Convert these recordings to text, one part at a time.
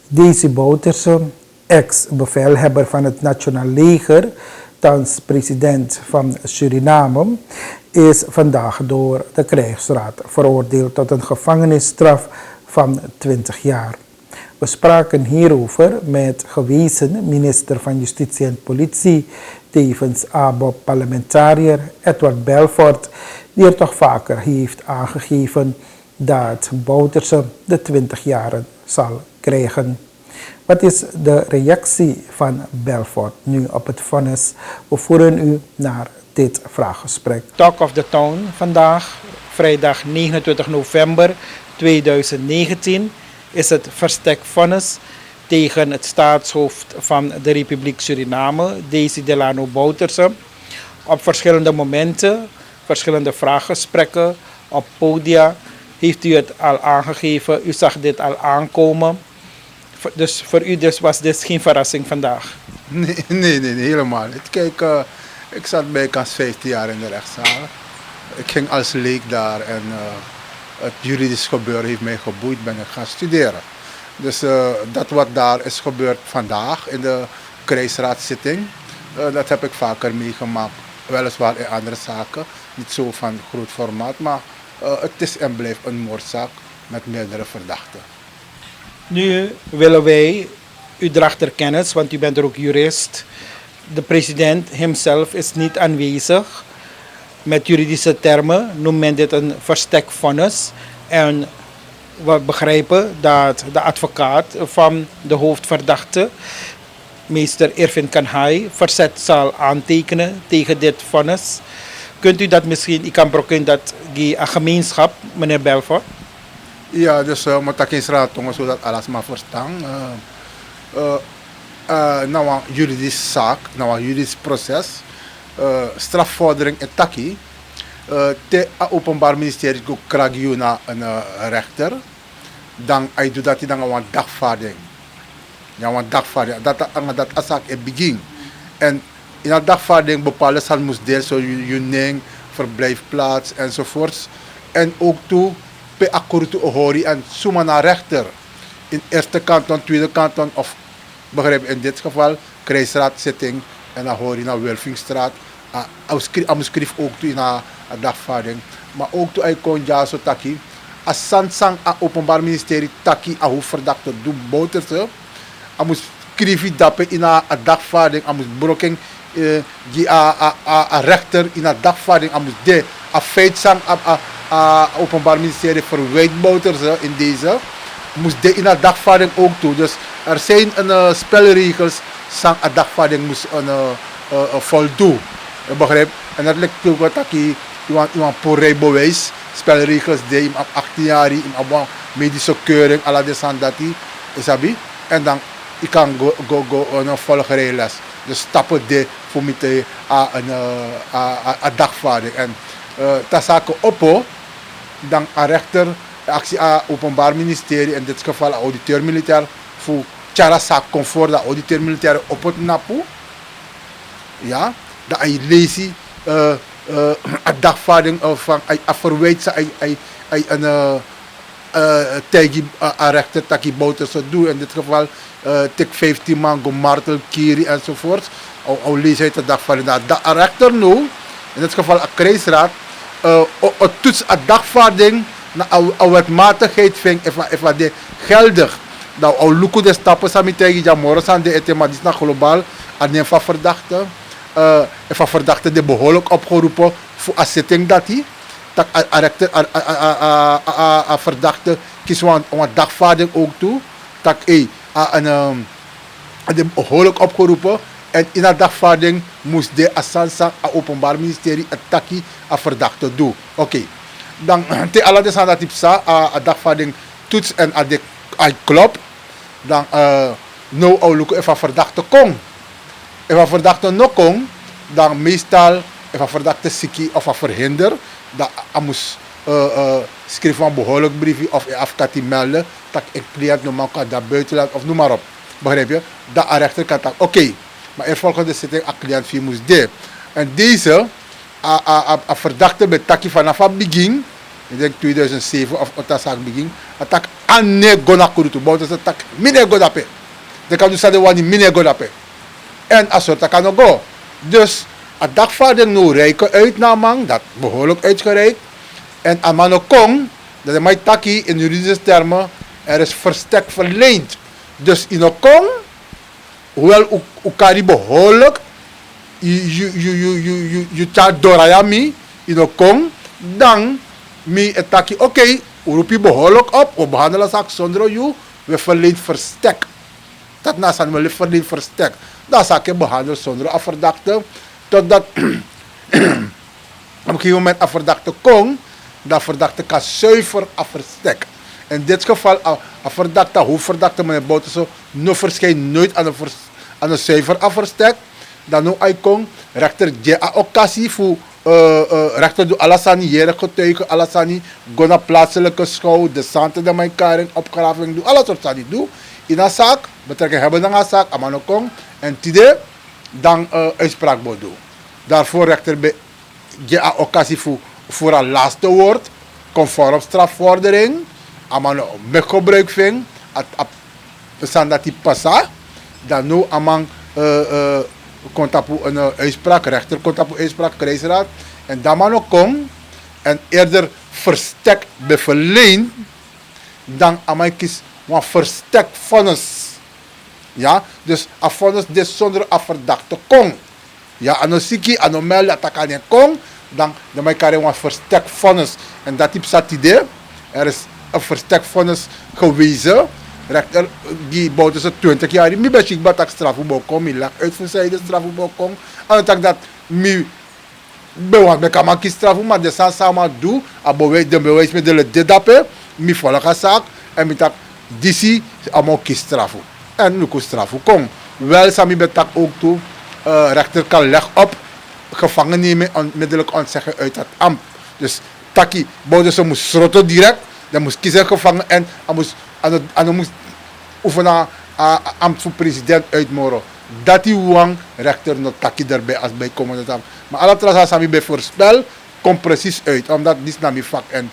Daisy Bouterse, ex-bevelhebber van het Nationaal Leger, thans president van Suriname, is vandaag door de krijgsraad veroordeeld tot een gevangenisstraf van 20 jaar. We spraken hierover met gewezen minister van Justitie en Politie, tevens ABOP-parlementariër Edward Belfort, die er toch vaker heeft aangegeven dat Bouterse de 20 jaren zal krijgen. Wat is de reactie van Belfort nu op het vonnis? We voeren u naar dit vraaggesprek. Talk of the Town vandaag, vrijdag 29 november 2019, is het verstekvonnis tegen het staatshoofd van de Republiek Suriname, Daisy Delano Bouterse. Op verschillende momenten, verschillende vraaggesprekken, op podia, heeft u het al aangegeven. U zag dit al aankomen. Dus voor u was dit geen verrassing vandaag? Nee, helemaal niet. Kijk, ik zat bijkans 15 jaar in de rechtszaal. Ik ging als leek daar en het juridisch gebeuren heeft mij geboeid, ben ik gaan studeren. Dus dat wat daar is gebeurd vandaag in de krijgsraadzitting, dat heb ik vaker meegemaakt. Weliswaar in andere zaken, niet zo van groot formaat, maar het is en blijft een moordzaak met meerdere verdachten. Nu willen wij, u draagt er kennis, want u bent er ook jurist. De president hemzelf is niet aanwezig. Met juridische termen noemt men dit een verstekvonnis. En we begrijpen dat de advocaat van de hoofdverdachte, meester Irvin Kanhai, verzet zal aantekenen tegen dit vonnis. Kunt u dat misschien, ik kan berokken dat die gemeenschap, meneer Belfort? Ja, dus moet ik eens raad zodat alles maar verstaan. Nou een juridisch zaak, nou een juridisch proces, strafvordering en taki. Het openbaar ministerie krijgt je naar een rechter, dan hij doet dat dan een dagvaarding. Ja, een dagvaarding. Dat is het begin. En in dat dagvaarding bepaalde zal moest deel, zo je naam, verblijfplaats enzovoorts. En ook toe per akkoord toe hori en zomaar naar rechter. In eerste kanton, tweede kanton of begrijp in dit geval krijgsraadzitting en dan hoor je naar Wilfingstraat. Schrijf ook toe in een dagvaarding. Maar ook toe hij kon ja zo taki. Als Sansang aan openbaar ministerie taki aan hoe verdachte doen Bouterse. Hij moest schrijven dat in een dagvaarding. Hij moest broken die rechter in een dagvaarding. Hij moest de feit zijn openbaar ministerie verwijt Bouterse in deze. Moest de in een dagvaarding ook toe. Dus er zijn spelregels sang een dagvaarding moest voldoen. Je begrijpt? En dat lijkt ook wat ik iemand bewijs, spelregels die in 18 jaar in een medische keuring, alle desandati, isabi. En dan ik kan go een volgerijles. Dus stappen de voor mij te een dagvaarding. En dat zaken op, dan een rechter, actie aan openbaar ministerie, in dit geval auditeur militair, voor tjara zaak comfort, de auditeur militair op het napu. Ja, dat hij leest een dagvaarding van een verwijt ze een tegen een rechter dat hij Bouterse doet. In dit geval tik 15 man go martel kiri enzovoort. Al lees hij de dagvaarding. Dat een rechter nu, in dit geval een krijgsraad, toets een dagvaarding naar een wetmatigheid vindt even de geldig. Dat al lukken de stappen samen tegen Jamoros aan de etema die is naar globaal aan een van verdachten. Even verdachte die behoorlijk opgeroepen voor een zitting dat hij. Dat een verdachte kies een dagvaarding ook toe. Dat hij behoorlijk opgeroepen. En in dat dagvaarding moest de Assansa, het openbaar ministerie, het takkie een verdachte doen. Oké. Dan te alle de dat tipsa een dagvaarding toets en hij klopt. Dan nou al lukken even verdachte kon. If verdachte no kon, dan meestal if verdachte ziekie of verhinder, dan moest schrijven een behoorlijk briefje of afkati melden dat een cliënt normaal kan dat buitenland of noem maar op. Begrijp je? Dat een rechter kan zeggen, oké, maar er volgende zitting een cliënt moest de. En deze, een verdachte bij takkie vanaf het begin, ik denk 2007 of otasak begin, atak ane gona kurutu, bouten ze tak mine godape. De kan dus zeggen wat mine godape. En als het kan nog go. Dus a dagvaarding nu rijken uit naar man, dat behoorlijk uitgereikt. En amano kong, dat is mijn taki in juridische termen, er is verstek verleend. Dus in een kong, hoewel ukari behoorlijk, je taat dorayami in een kong, dan mi het taki, oké, roep je behoorlijk op, we behandelen zaak zonder je, we verleent verstek. Dat naast aan we verleent verstek. Dat zaak je behandeld zonder een verdachte, totdat op een gegeven moment een verdachte komt, dat verdachte kan zuiver afverstek. In dit geval, een verdachte, hoofdverdachte meneer Bouterse, verschijnt nooit aan een zuiver afverstek. Dan nu hij komt, rechter ja occasie voor rechter doet Alassani, jere getuigen, Alassani, go naar plaatselijke schouw, de zante de mijn karing, opgraving, doe alles wat hij doet. In een zaak, betrekking hebben dan een zaak, amano kom, en tide, dan uitspraak moet doen. Daarvoor rechter bij ja occasie voor een laatste woord, conform strafvordering, amano met gebruik ving, dat die passa, dan nu amang komt op een uitspraak, rechter komt op een uitspraak, krijgsraad, en dan man ook komt en eerder verstek beverleen, dan amang kies een verstek vonnis. Ja, dus een vonnis des zonder een verdachte komt. Ja, anosiki, anomel, dat kan niet komen, dan mij kan je een verstek vonnis. En dat type zat idee, er is een verstek vonnis gewezen. Rechter, die bouwt ze 20 jaar. Ik ben ik dat strafvoetbal kom, ik lag uit van zijde strafvoetbal kom. En ik dat ik bewaar me kan maken strafvoetbal, maar de samen doe, de bewijsmiddelen dit dappen, ik volg een zaak en ik dat DC allemaal kies strafvoetbal. En nu kost strafvoetbal kom. Wel samen met dat ook toe, rechter kan leg op, gevangen nemen, onmiddellijk ontzeggen uit het ambt. Dus taki, bouwt ze moest schrotten direct, dan moest kiezen gevangen en dan moest oefenen ambt voor president uitmoren. Dat die wang rechter nog taki erbij als bijkomende ambt. Maar alle trasa sami bij voorspel komt precies uit, omdat dit is naar mijn vak en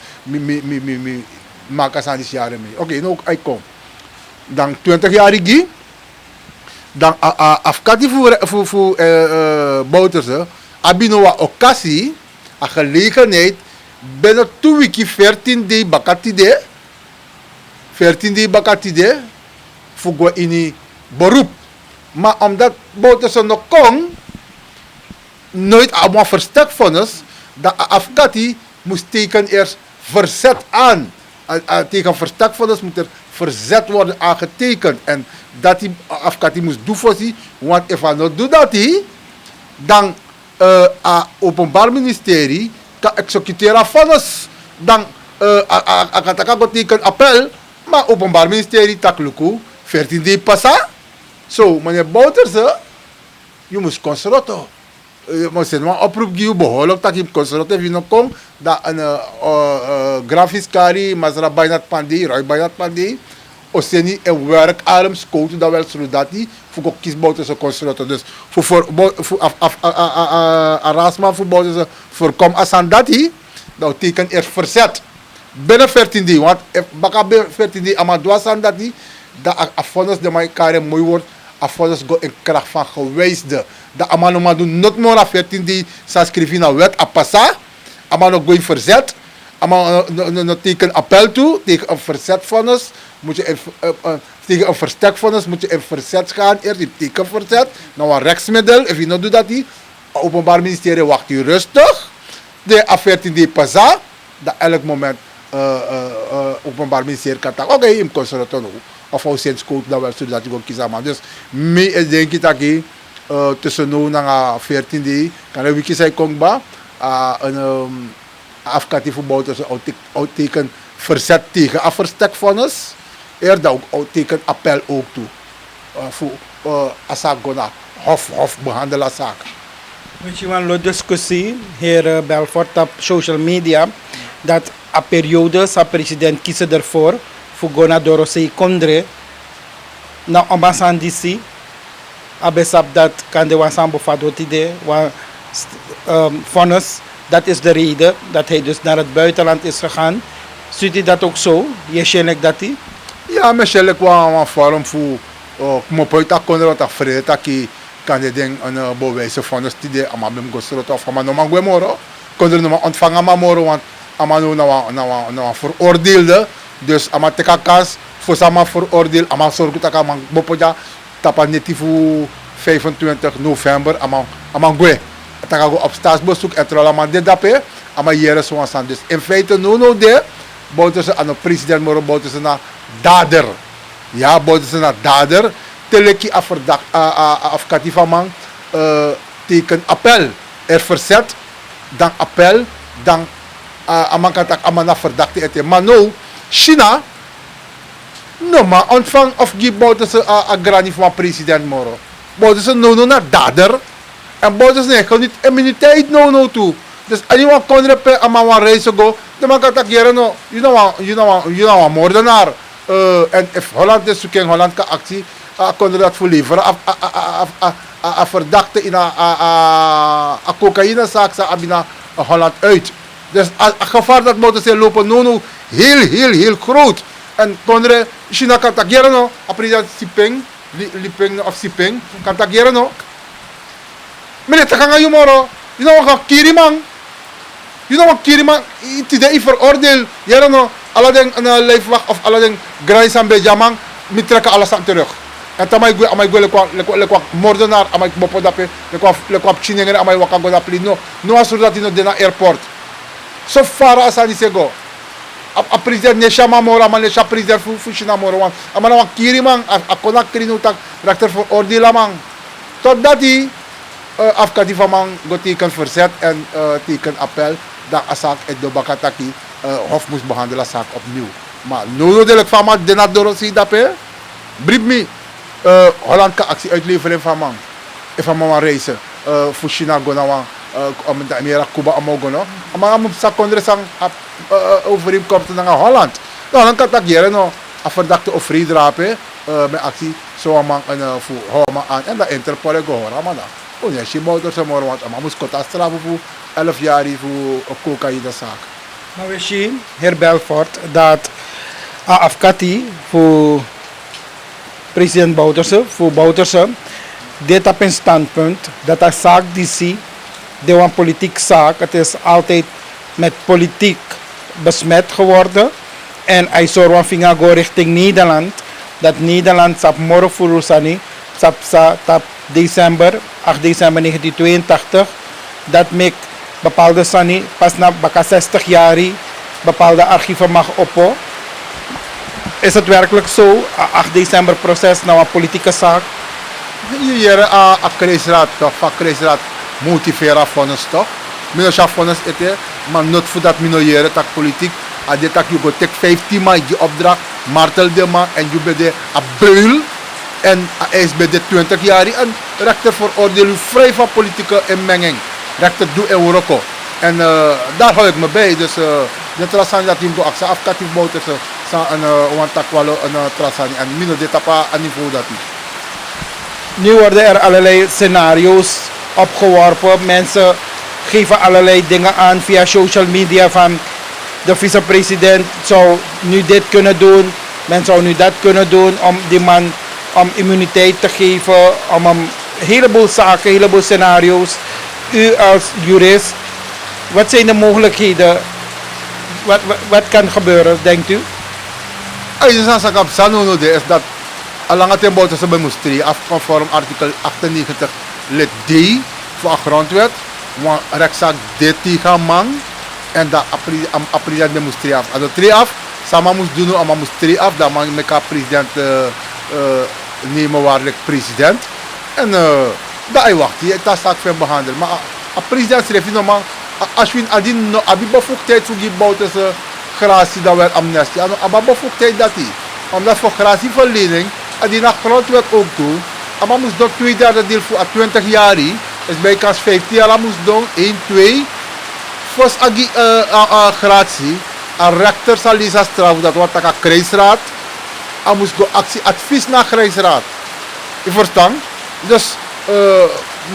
maak als aan die jaren mee. Oké, nou ik kom. Dan 20 jaar ik dan afkati voor Bouterse, abinoa occasie, een gelegenheid, binnen 2 weken 14 dagen bakatide, 14 dagen bakatide, voor go in die beroep. Maar omdat Bouterse nog kon, nooit allemaal verstekvonnis, dat afkati moest teken eerst verzet aan. Tegen verstekvonnis moet er verzet worden aangetekend. En dat die afkati moest doen voor zich, want als hij niet doet dat hij, dan het openbaar ministerie kan executeren vonnis. Dan kan teken appel, maar het openbaar ministerie tak luku 14 dagen passa. Zo, meneer Bouterse, je moet conservato. Maar ze hebben een oproep gegeven, behoorlijk dat je conservato heeft nog kom, dat een grafiscari, Mazra Bainat Pandi, Roy Bainat Pandi, Oseni en werkarm scouten dat wel zodat die voor kiesbouten ze conservato. Dus voor Arasma voor bouten ze voorkom asandati, dat teken eerst verzet. Binnen 14 dagen, want baka binnen 14 dagen amadou asandati, dat affonds de mijn carrière mooi wordt, affonds go in kracht van gewijsde. Dat amano doen not more dan 14 dagen, sa schrijven naar wet apassa, amano go in verzet, amano teken appel toe, tegen een verzetvonnis, moet je tegen een verstekvonnis moet je in verzet gaan, eerst in tekenverzet, nou een rechtsmiddel, als je niet doet dat die, het openbaar ministerie wacht je rustig, de 14 dagen passa, dat elk moment openbaar ministerie kan zeggen, oké, je kan zo doen. Of hoe sinds code dat wel zodat je ook kiezen. Maar dus, mij denk ik dat je tussen nu en 14 dagen, kan een weekje zijn kongba, een afkati voor bouten, een teken verzet tegen afverstekvonnis, eerder ook teken appel ook toe. Voor asagona, hof behandelen zaak. Weet je wel, een discussie hier Belfort op social media, dat a periode sa president kiezen ervoor, voor Gona Dorosei Kondre, na ambassade d'ici, abesap dat kan de wasan bofadotide, wa vonnis Dat is de reden dat hij dus naar het buitenland is gegaan. Ziet u dat ook zo? Je dat hij? Ja, Michelle kwam een forum voor mo poita konro ta frede ta ki kan de ding een bewijzen van de studie amabem gosro of ama no mangwe moro konro no ontvangen ma moro want ama no na veroordeelde dus ama teka kans voor sama veroordeel ama sorgu ta ka man bopoja tapa netifu 25 november ama gwe ta ka go op staatsbezoek en trola man de dape ama jere so aan dus in feite no de boten aan de president moro boten ze na dader. Ja, boten ze naar dader. Teleki afkati van man teken appel. Er verzet, dan appel, dan amman kan tak amana verdachte eten. Maar nou, China, no maar ontvang of die boten ze agrani van president Moro. Boten ze no naar dader. En boten ze gewoon niet immuniteit no toe. Dus als je wat kon repen, amman reizen go, dan man kan tak jaren no, you know moordenaar. En if Holland is zoeken, Holland kan actie, kon dat voor leveren. A verdachte in een cocaïnezaak, ze hebben Holland uit. Dus het gevaar dat moeten ze lopen, no, heel groot. En kon China kan tageren, no, a president Liping of Siping, kan tageren, no. Meneer, te gaan jumoro, you know wat Kiriman. You know wat Kiriman, het idee veroordeel, ja, no. Aladdin een lijfwacht of Aladdin Grijs en Benjamin, mi trekken alles aan terug. En tamai gue lekwa moordenaar, amai bopo dape, lekwa chinengere, amai wakago dape, no asur dat in de airport. So far as ani sego. A president nesha mamora, man nesha president fu China moro wan. Amana wan kiri man, a konak krinu tak rechter voor oordeel man. Tot dat die afkati van man go teken verzet en teken appel, dat asak et do bakataki. Hof moest behandelen zaak opnieuw. Maar noodelijk van man, de nadorosi dape. Brief me, Holland kan actie uitleveren van man. Van man reizen. Voor China go na wan. Om de Amerika Cuba amogo no. Maar moet sakondre sang overeenkomsten naar Holland. Nou dan kan dat jaren no. A verdachte of vrijdrapen met actie zo man en voor houden aan en dat Interpol go horen man. Oh ja, je moet er zo maar want maar moest kort straffen voor 11 jaar voor cocaïne zaak. Maar we zien, heer Belfort, dat Afkati voor president Bouterse, dit op een standpunt dat de zaak die zie, de een politiek zaak, het is altijd met politiek besmet geworden. En hij zorgt van vinger go richting Nederland, dat Nederland sap morgen voor Rusani, sap 8 december 1982, dat maakt bepaalde sani pas na baka 60 jaar bepaalde archieven mag oppo. Is het werkelijk zo? 8 december proces nou een politieke zaak? Hier a kruisraad toch, van kruisraad motiveren van ons toch. Mino schaf van ons eten, maar not voor dat mino jaren tak politiek. A dit tak je go tek 15 maal die opdracht, martel de man en je bent a beul en is bij de 20 jaar en rechter veroordeel u vrij van politieke inmenging. Rechter doe in Morocco. En daar hou ik me bij. Dus de trasani dat hem go aksa afkatief boter sa een takwalo een trasani en mino de tapa aan niveau dat hij. Nu worden er allerlei scenario's opgeworpen. Mensen geven allerlei dingen aan via social media van de vicepresident zou nu dit kunnen doen, men zou nu dat kunnen doen om die man om immuniteit te geven, om een heleboel zaken, een heleboel scenario's. U als jurist, wat zijn de mogelijkheden? Wat kan gebeuren, denkt u? Als je zegt dat is dat lange tempo tussen bij moestrie afconform artikel 98 lid D voor de grondwet, want rechtszaak dit tegen man en dat president bij moestrie af. Als 3 af, sama moest doen, maar moest 3 af, dan man met president nemen waarlijk president en dat hij wacht, dat zaak van behandelen. Maar a president schreef je normaal, als je adin abi bevoegdheid voor die buitense gratie dat wel amnestie, maar bevoegdheid dat hij, omdat voor gratieverlening en die naar grondwet ook toe, maar moest door 2/3 deel voor 20 jaar, is bij kans 15 jaar moest doen 1, 2, volgens agi gratie, een rechter zal deze straf dat wordt een kruisraad, en moest go actie advies naar kruisraad. Je verstand? Dus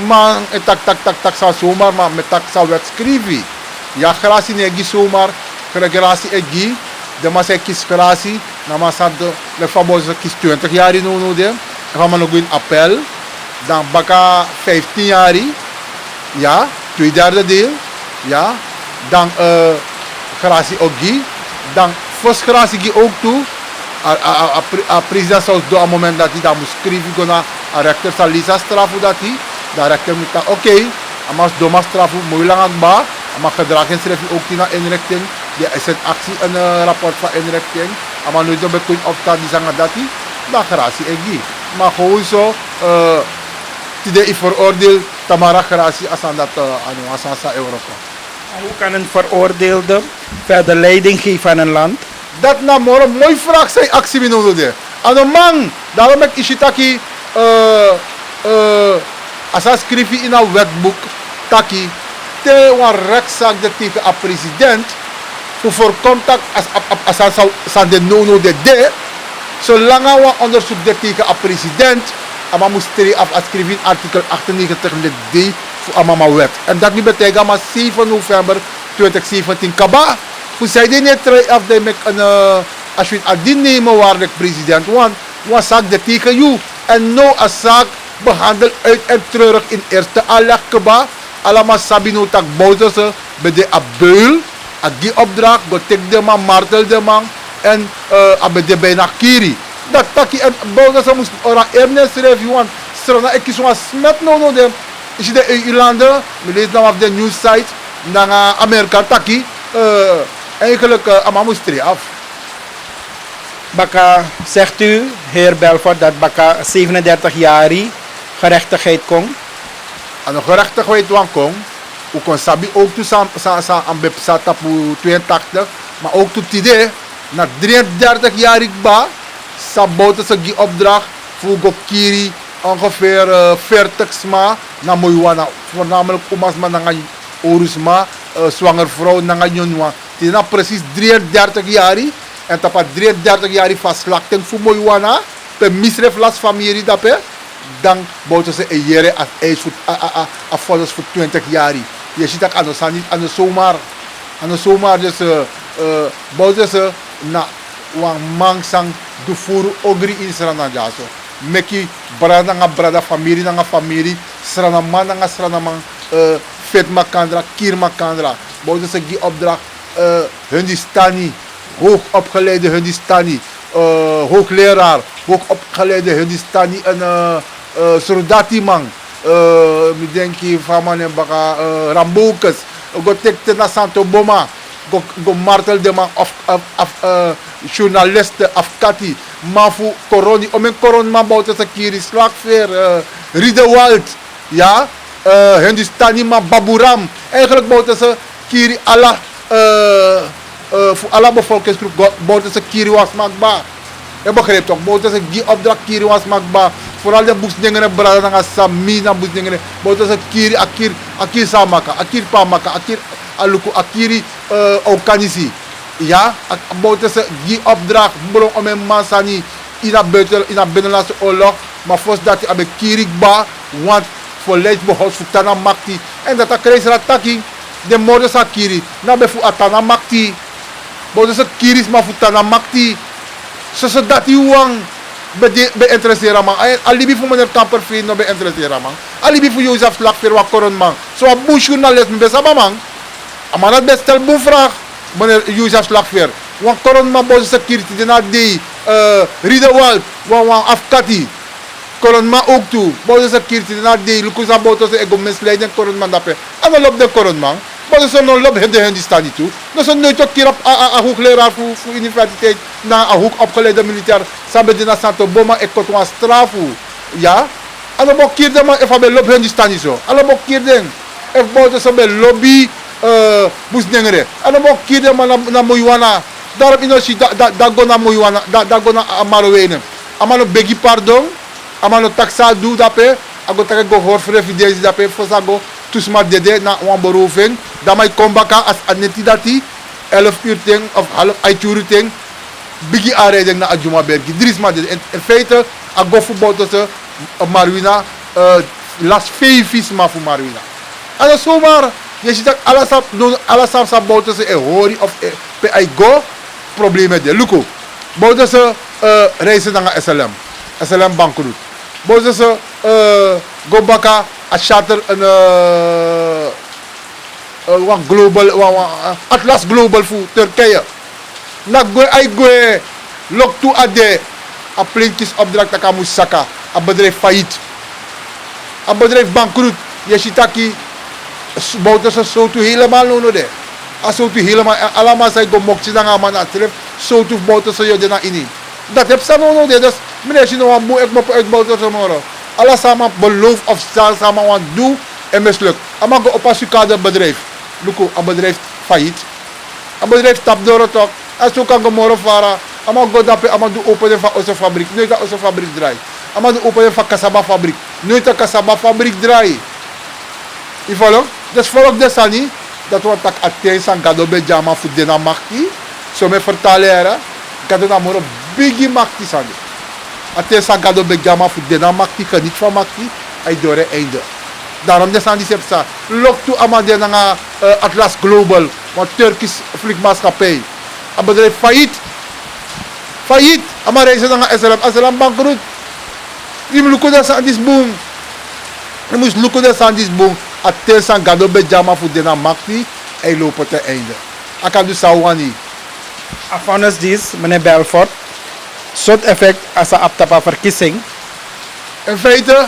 man tak zou zomaar maar met tak zou wet schrijven. Ja, grasi negi zomaar. Grasi egi. De mas kies grasi. Na mas had de famoso kies 20 jaar in no de. Gaan we nog in appel. Dan baka 15 jaar. Ja, 2/3 deel. Ja. Dan grasi ogi. Dan fos grasi gi ook toe. A president zou doen op het moment dat hij dat moet schrijven. A rechter zal lisa strafu dat hij. De rechter moet dan oké. Amas doma strafu moeilijk aan ba. Maar gedrag en schrijf je ook die naar inrichting. Je zet actie een rapport van inrichting. Maar nu dan kun je opstaan die zeggen dat hij. Dan gratie egi. Maar gewoon zo. Die veroordeeld. Tamara gratie als aan dat aan Europa. Hoe kan een veroordeelde verder leiding geven aan een land? Dat na een mooie vraag zijn actie we nodig hebben. Aan een man, daarom heb ik Ishitaki als hij schreef in een wetboek, taki, te een rechtszaak tegen een president, voor contact als hij zou de no de, zolang we onderzoek tegen een president, maar moest af schrijven in artikel 98 de D voor een wet. En dat betekent maar 7 november 2017 kaba. Hoe zei die net af de met een als je het nemen waar de president want wat zaak de tegen jou en no een zaak behandeld uit en terug in eerste aanleg kaba allemaal sabino tak bouten ze bij de abeul agi opdracht go tek de man martel de man en bij de bijna kiri dat taki en bouten ze moest ora ernest review want strona ik is wat smet no de is de Irlande we lezen nou op de news site naar Amerika taki eigenlijk allemaal moest er af. Baka, zegt u, heer Belfort, dat Baka 37 jaar gerechtigheid kon? En de gerechtigheid kon, u kon sabi ook toe aan bepsata voor 82, maar ook toe idee, na 33 jaar ba, saboten ze die opdracht voor Gokiri ongeveer 40 sma, na Moiwana, voornamelijk omas maar na Orusma, zwanger vrouw na Jonwa. Het is nou precies 33 jaar en dat 33 jaar vastslachting voor Moiwana, per misref las familie dat dan bouwden ze een jere als eis voor 20 jaar. Je ziet dat aan de zomaar dus bouwden ze na wang mangsang de furu ogri in Sranadaso. Meki brada familie na familie, Sranaman na Sranaman, Fet Makandra, Kir Makandra. Bouwden ze die opdracht. Hindustani, hoog opgeleide Hindustani, hoogleraar, hoog opgeleide Hindustani en soldati man, ik denk van man en baka Rambokus, go tekte na Santo Boma, go martel de man of journalisten afkati, maar voor corona, om een corona man bouwt het kiri slagveer, Riedewald, ja, Hindustani man Baburam, eigenlijk bouwt ze kiri Allah. Voor alle bevolkingsgroep bouwden ze kiri was maakbaar. Je begrijpt toch? Bouwden ze die opdracht kiri was maakbaar. Vooral de boesdingen en braden en samina boesdingen. Bouwden ze kiri akir samaka, akir pamaka, akir aluku, akiri okanisi. Ja, bouwden ze die opdracht om een mansani in het binnenlandse oorlog. Maar volgens dat hij aan kiri ba, want voor lijfbehoud voor tana makti. En dat krijgt ze attacking. De moeder sa kiri, na befu atana makti. Moeder sa kiris ma futana makti. So dat die wang be interessera man. Alibi voor meneer Kamperveen no be interessera man. Alibi voor Jozef Slagveer wa koron man. So a boe journalist me besaba man. Maar dat best stel boe vraag meneer Jozef Slagveer. Wan koron man moeder sa kiri de na de Riedewald wan afkati. Koron man ook toe. Moeder sa kiri de na de lukusa boto se ego misleiding koron man dape. En dan loopt de koron man. Maar dat is een loop de Hindustani toe. Dat is een nooit keer op een hoogleraar voor universiteit. Na een hoog opgeleide militair. Samen met Santo Boma en Kotwa Strafu. Ja? En dan moet je dan even bij loop Hindustani zo. En dan moet je dan even bij lobby boesdengere. En dan moet je dan naar Moiwana. Daarom in als je dat go naar Moiwana. Dat go naar Amarowijnen. Amano begi pardon. Amano taxa doe dat pe. Ago take go voor evidence dat pe. Voor go. Tusma dede na wan beroving. Dan mij kom baka als aneti dati 11 uur ting of half 8 uur ting. Bigi aanrijding naar Adjuma Bergi. Drisma dede. In feite, a go voetbal tussen Marwina. Las 5 vis maar voor Marwina. En dat zomaar Je ziet dat alles aan boten ze hori of pe go problemen de luko. Boten ze reizen naar SLM. SLM bankroet. Boten ze go baka a charter een global Atlas Global voor Turkije. Na go lok toe ade a plintjes opdracht dat kan saka. A bedrijf failliet. A bedrijf bankroet. Je ziet dat boten ze zo toe helemaal nodig. Als zo toe helemaal allemaal zijn go moktje dan aan man atref. Zo toe boten ze je na ini. Dat heb ze nodig. Dus meneer je nou moe ik me uit boten ze morgen. Alles samen beloof of samen wat doen en mislukt. Amma go op een bedrijf. Luko, een bedrijf failliet. Een bedrijf tap door het ook. En zo kan je morgen varen. Amma go dapen, amma do openen van onze fabriek. Nu dat onze fabriek draait. Amma do openen van Kasaba fabriek. Nu dat Kasaba fabriek draait. Je volgt? Dus volg de sani. Dat wordt tak attein san gadobe jama voor dena makti. Zo me vertalen. Gado na moro bigi makti sani. Attein san gadobe jama voor dena makti. Geniet van makti. Hij door het einde. Daarom de sani zegt sa. Lok toe ama de na Atlas Global. Want Turkish vliegmaatschappij. Een bedrijf failliet. Failliet. Ama reizen naar SLM. SLM bankroet. Je moet lukken dat aan dit boom. Je moet lukken dat aan dit boom. Attein san gadobe jama voor dena makti. Hij loopt het einde. Ik kan dus sawani. Afonus dis, meneer Belfort, soort effect als een aptapa verkiezing. In feite,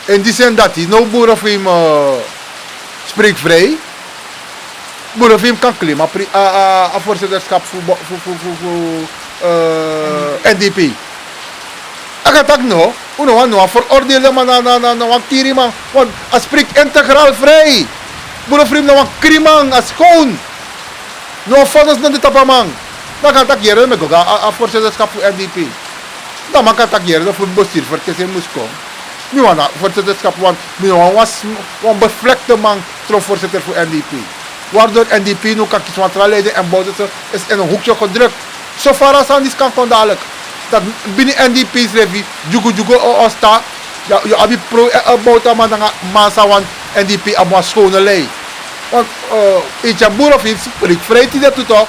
in die zin dat hij, nou boerenfilm spreekt vrij. Boerenfilm kan klimmen, een voorzitterschap voor NDP. Ik ga dat nou, hoe veroordelen maar naar een kiriman, want hij spreekt integraal vrij. Boerenfilm nou een kiriman, een schoon. No fonds na dito pa mang. Nakatakyero me goga a voorzitterschap voor NDP. Dan makatakyero voor bestuur voor kese Musco. Nu wana voorzitterschap want nu was een bevlekte man trof voorzitter voor NDP. Waardoor NDP nu kan kiezen van leden en boden is in een hoekje gedrukt. Zo ver als aan die kan kon dadelijk. Dat binnen NDP's revie jugu osta. Ja, je abi pro boten man dan massa want NDP abo schone lei. Want Eetje Boerenfilm spreekt vrij die dat toch?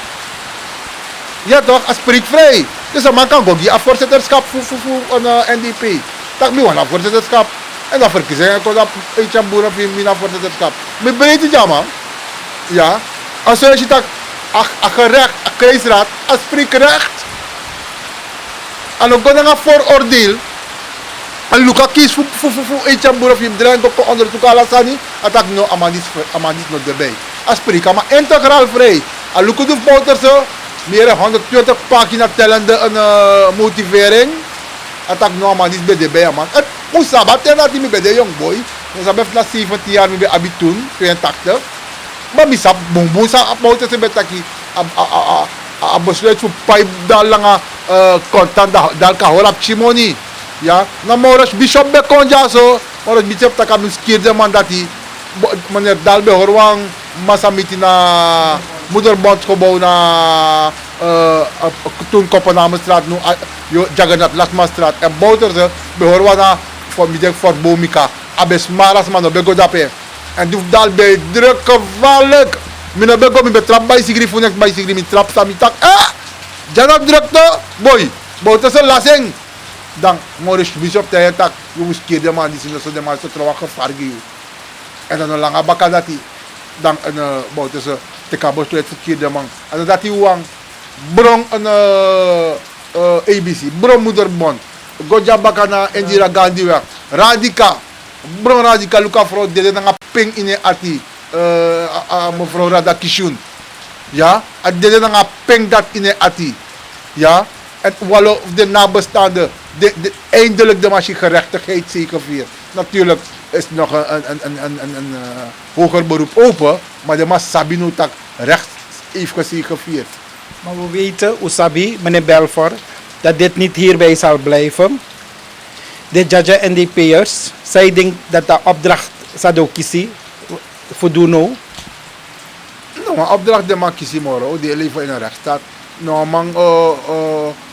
Ja toch, hij spreekt vrij. Dus een man kan ook een voorzitterschap voor een NDP. Dat is een voorzitterschap. En dan verkiezen ik dat Eetje Boerenfilm een voorzitterschap. Maar breed het ja man. Ja. Als je dat gerecht, een kruisraad, hij spreekt recht. En dan kan een vooroordeel. En Luca kies voor Eetje Boerenfilm draait ook onder de kalasani. Dat no amandis no erbij. Als spreek maar integraal vrij. En Luca doet boter zo. Meer dan 120 pagina tellende een motivering. Dat no amandis bij erbij man. Het moest sabat en dat niet bij de young boy. Dus heb na 17 jaar met abitoen 82. Maar misap bonbon sa boter se betaki. A besluit voor pipe dal lange contant dal kahorap chimoni. Ja, na Moros Bishop Bekonja so, Moros Bishop tak kami skirde mandati, meneer Dalbe Horwang masamiti na moederbond gebouw na toen Kopenhagenstraat nu Jagannath Lasmastraat en Bouter ze behorwa na voor midden voor Bomika, abes maras man bego dape en doe Dalbe druk gevaarlijk, mina bego mi betrap bij sigri funex bij sigri mi trap sami tak, jangan druk to boy, Bouter ze laseng. Dan Morris Bishop te tak you skir de man die zo de man zo trouwens gevargi en dan lange bakka dat dan een boten ze te kabos to het verkeer de man en dat die wang brong een ABC brong moederbond goja bakka na Indira Gandhi weg radika brong radika luka fro de na ping in ati mevrouw Radakishun ja en de na ping dat in ati ja en wallo de nabestaanden eindelijk de machine gerechtigheid zekerviert. Natuurlijk is nog een hoger beroep open, maar de mas Sabino tak recht heeft gezekervierd. Maar we weten, Usabi, meneer Belfort, dat dit niet hierbij zal blijven. De Jaja NDP'ers, zij denken dat de opdracht zou kiezen voor doen. Nou, maar opdracht de man kiezen morgen, die leven in een rechtsstaat. Nou, man,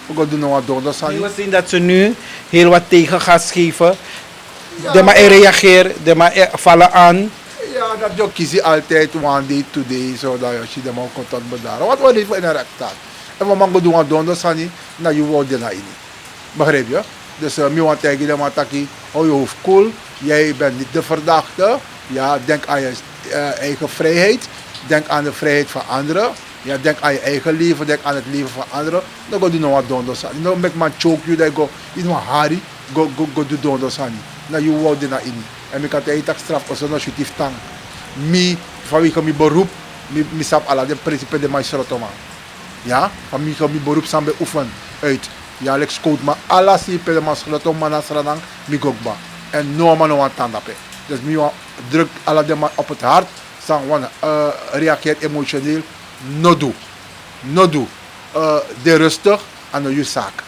we doen wat door dat zijn. We zien dat ze nu heel wat tegengas geven. De maar reageren, de maar vallen aan. ja, dat je kiest altijd one day, today, zodat je ziet hem ook contact bedaren. Wat wil je voor in een rechtsstaat? En wat mag je doen aan donderdag, Sani? Nou, je wordt er naar in. Begrijp je? Dus ik wil tegen hem zeggen, hou je hoofd koel. Jij bent niet de verdachte. Ja, denk aan je eigen vrijheid. Denk aan de vrijheid van anderen. Ja, denk aan je eigen leven. Denk aan het leven van anderen. Dan ga je doen wat donderdag. Dan make man choke you. Dan go, you know, hurry. Go do donderdag. Nou, je wordt er naar in. En ik had eigenlijk straf als een asjeblieft tang. Vanwege mijn beroep, ik sap ala de principe de maïsrotoma. Ja, vanwege mijn beroep sam be oefen uit. Ja, ik scout maar alla si pe de maïsrotoma na sranang, mi gokba. En no man no want tandape. Dus mi druk alla de op het hart, sang wan reageert emotioneel, no do. De rustig aan je zaak.